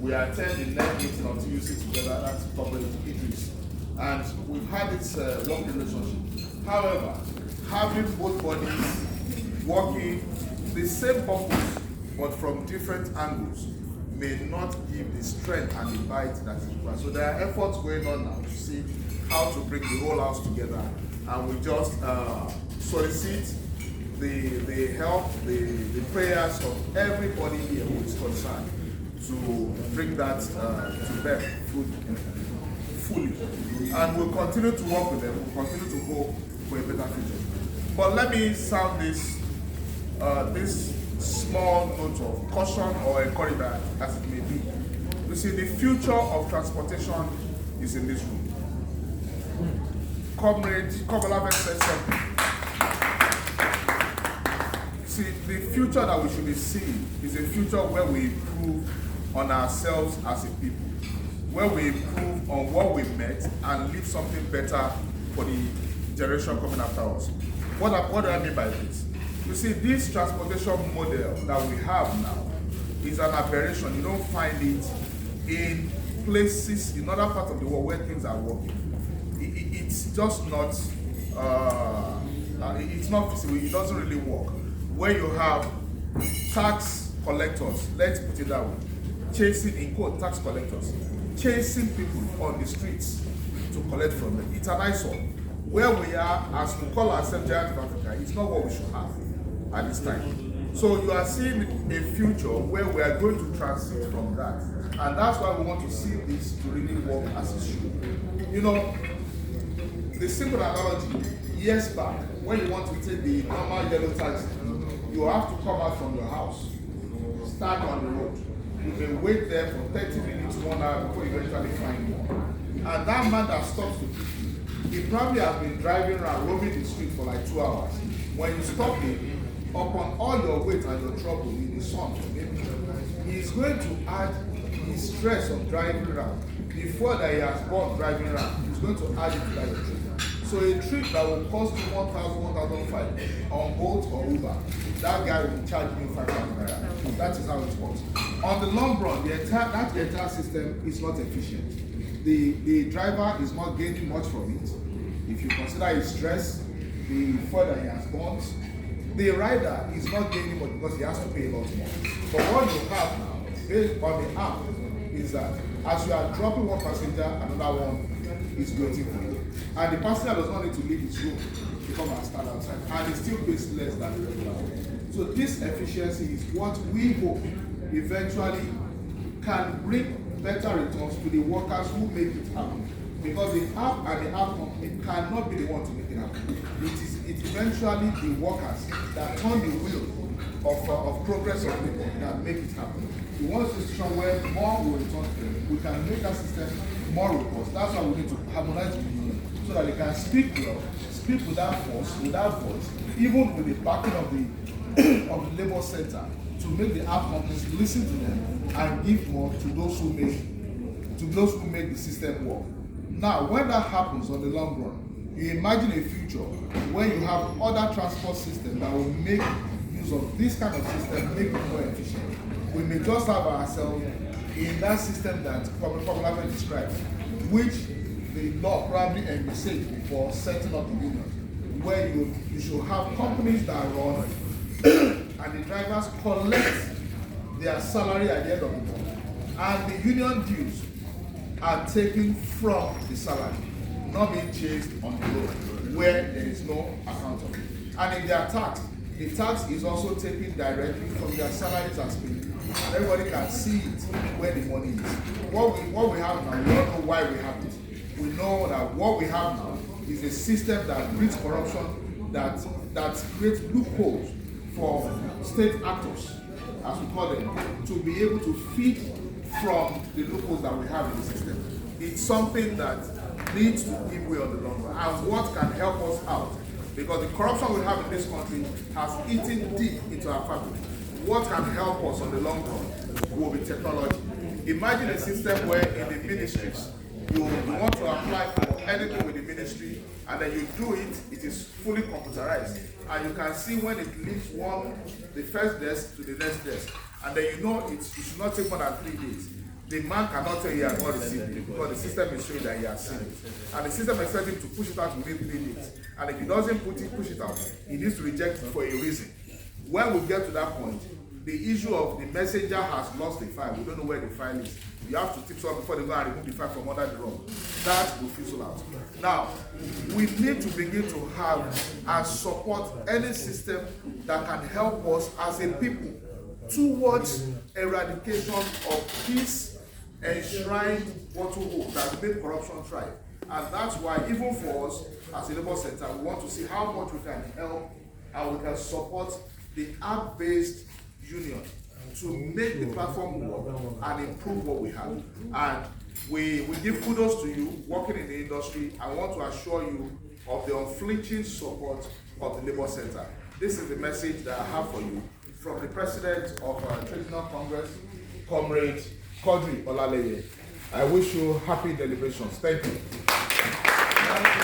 we attend the next meeting until you sit together. That's Corporate Idris. And we've had this long relationship. However, having both bodies working the same purpose but from different angles may not give the strength and the bite that is required. So there are efforts going on now to see how to bring the whole house together, and we just solicit the help, the prayers of everybody here who is concerned to bring that to bear fully. And we'll continue to work with them, we'll continue to hope for a better future. But let me sound this small note of caution or encouragement as it may be. You see, the future of transportation is in this room. Comrade Kobalabe said something. See, the future that we should be seeing is a future where we improve on ourselves as a people, where we improve on what we met and leave something better for the generation coming after us. What do I mean by this? You see, this transportation model that we have now is an aberration. You don't find it in places, in other parts of the world where things are working. It's just not, it's not feasible, it doesn't really work. Where you have tax collectors, let's put it that way, chasing, in quote, tax collectors, chasing people on the streets to collect from them. It's an eyesore. Where we are, as we call ourselves Giant of Africa, it's not what we should have at this time. So you are seeing a future where we are going to transit from that. And that's why we want to see this to really work as it should. You know, the simple analogy, years back, when you want to take the normal yellow taxi, you have to come out from your house, stand on the road. You may wait there for 30 minutes, 1 hour before you eventually find one. And that man that stops to pick you, he probably has been driving around, roaming the street for like 2 hours. When you stop him, upon all your weight and your trouble in the sun, he's going to add his stress of driving around. Before that he has gone driving around, he's going to add it to that trip. So a trip that will cost you 1,000, 1,500 on Bolt or Uber, that guy will charge you 5,000 naira. That is how it works. On the long run, the entire system is not efficient. The driver is not gaining much from it. If you consider his stress, the further he has gone, the rider is not gaining much because he has to pay a lot more. But what you have now, based on the app, is that as you are dropping one passenger, another one is waiting for you. And the passenger does not need to leave his room to come and stand outside. And it still pays less than the regular one. So this efficiency is what we hope eventually can bring better returns to the workers who make it happen. Because the app and the app company cannot be the one to make it happen. It's eventually the workers that turn the wheel of progress of people that make it happen. We want a situation where more will return to them. We can make that system more robust. That's why we need to harmonize with the union so that they can speak well, speak without force, without voice, even with the backing of the labor center, to make the app companies listen to them and give more to those who make the system work. Now, when that happens on the long run, you imagine a future where you have other transport systems that will make use of this kind of system, make it more efficient. We may just have ourselves in that system that Probably described, which the law probably envisaged before setting up the union, where you should have companies that run and the drivers collect their salary at the end of the month, and the union dues are taken from the salary, not being chased on the road where there is no account of it. And if they are taxed, the tax is also taken directly from their salaries as paid. And everybody can see it where the money is. What we have now, we don't know why we have it. We know that what we have now is a system that breeds corruption, that creates loopholes for state actors, as we call them, to be able to feed from the loopholes that we have in the system. It's something that needs to give way on the long run, and what can help us out, because the corruption we have in this country has eaten deep into our fabric. What can help us on the long run will be technology. Imagine a system where in the ministries, you want to apply for anything with the ministry, and then you do it, it is fully computerized. And you can see when it leaves the first desk to the next desk. And then you know it should not take more than 3 days. the man cannot tell he has not received it because the system is showing that he has seen it. And the system expects him to push it out within 3 days. And if he doesn't push it out, he needs to reject it for a reason. When we get to that point, the issue of the messenger has lost the file. We don't know where the file is. You have to tip someone before they go and remove the file from under the rug. That will fizzle out. Now, we need to begin to have and support any system that can help us as a people towards eradication of this enshrined bottle that made corruption thrive. And that's why, even for us as a Labour Center, we want to see how much we can help and we can support the app-based union to make the platform work and improve what we have. And we give kudos to you working in the industry. I want to assure you of the unflinching support of the Labour Center. This is the message that I have for you from the President of Trade Union Congress, Comrade Quadri Olaleye. I wish you happy deliberations. Thank you.